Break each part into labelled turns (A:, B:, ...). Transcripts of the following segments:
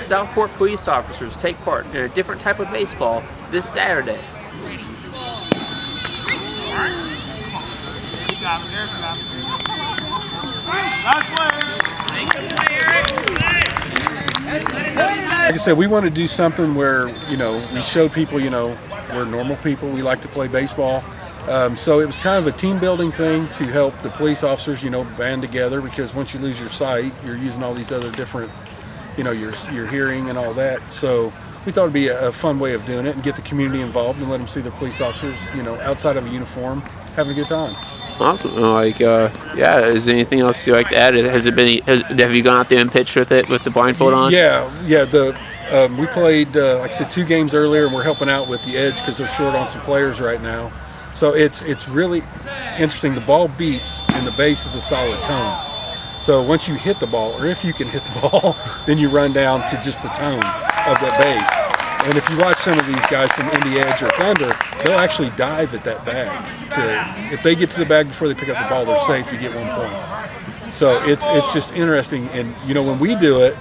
A: Southport police officers take part in a different type of baseball this Saturday.
B: Like I said, we want to do something where, we show people, we're normal people. We like to play baseball. So it was kind of a team building thing to help the police officers, band together, because once you lose your sight, you're using all these other different, your hearing and all that. So we thought it'd be a fun way of doing it and get the community involved and let them see their police officers, outside of a uniform, having a good time.
A: Awesome. Is there anything else you'd like to add? Have you gone out there and pitched with the blindfold on?
B: Yeah. We played, like I said, 2 games earlier, and we're helping out with the edge because they're short on some players right now. So it's really interesting. The ball beeps, and the base is a solid tone. So once you hit the ball, or if you can hit the ball, then you run down to just the tone of that base. And if you watch some of these guys from Indy Edge or Thunder, they'll actually dive at that bag. If they get to the bag before they pick up the ball, they're safe. You get 1 point. So it's just interesting. And when we do it,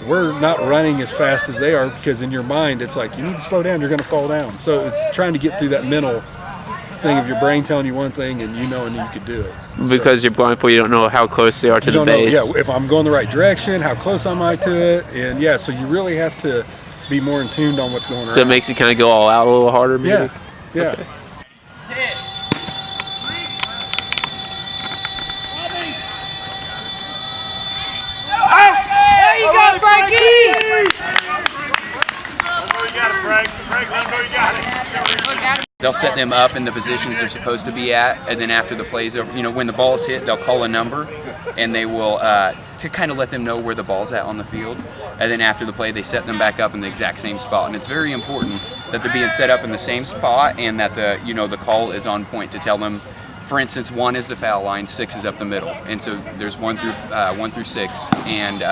B: we're not running as fast as they are, because in your mind it's like, you need to slow down, you're going to fall down. So it's trying to get through that mental thing of your brain telling you one thing and and you could do it.
A: Because you're blindfolded, you don't know how close they are to the base.
B: Yeah, if I'm going the right direction, how close am I to it, and so you really have to be more in tuned on what's going on.
A: So it makes you kind of go all out a little harder, maybe?
B: Yeah.
A: Okay.
C: There you go, Frankie!
D: They'll set them up in the positions they're supposed to be at, and then after the play's over, when the ball's hit, they'll call a number, and they will, to kind of let them know where the ball's at on the field. And then after the play, they set them back up in the exact same spot. And it's very important that they're being set up in the same spot, and that the call is on point to tell them. For instance, 1 is the foul line, 6 is up the middle, and so there's 1 through 6, and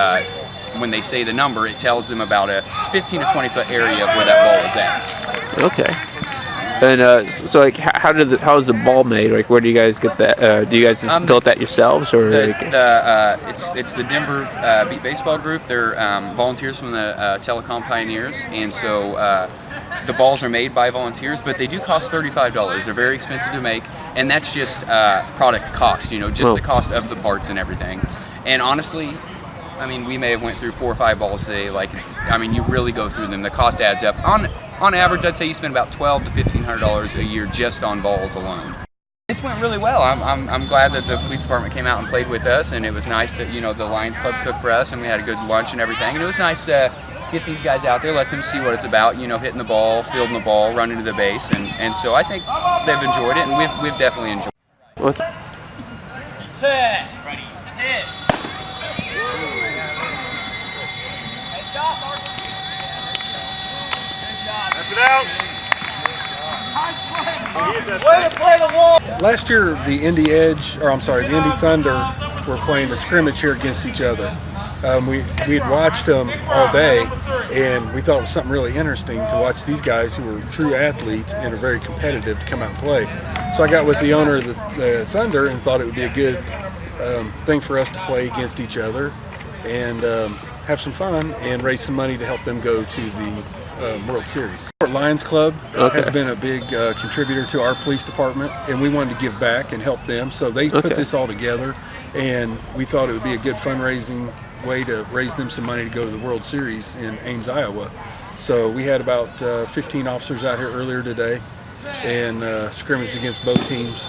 D: when they say the number, it tells them about a 15 to 20 foot area of where that ball is at.
A: Okay. And how is the ball made? Like, where do you guys get that? Do you guys just built that yourselves, or?
D: It's the Denver Beat Baseball Group. They're volunteers from the Telecom Pioneers, and so the balls are made by volunteers, but they do cost $35. They're very expensive to make, and that's just product cost. The cost of the parts and everything. And honestly, we may have went through 4 or 5 balls today. You really go through them. The cost adds up. On average, I'd say you spend about $1,200 to $1,500 a year just on balls alone. It went really well. I'm glad that the police department came out and played with us, and it was nice that the Lions Club cooked for us, and we had a good lunch and everything. And it was nice to get these guys out there, let them see what it's about. Hitting the ball, fielding the ball, running to the base, and so I think they've enjoyed it, and we've definitely enjoyed it.
C: Set, ready, hit. Way to play the wall.
B: Last year, the Indy Thunder were playing a scrimmage here against each other. We had watched them all day, and we thought it was something really interesting to watch these guys who were true athletes and are very competitive to come out and play. So I got with the owner of the Thunder and thought it would be a good thing for us to play against each other and have some fun and raise some money to help them go to the World Series. Lions Club has been a big contributor to our police department, and we wanted to give back and help them. So they put this all together, and we thought it would be a good fundraising way to raise them some money to go to the World Series in Ames, Iowa. So we had about 15 officers out here earlier today and scrimmaged against both teams.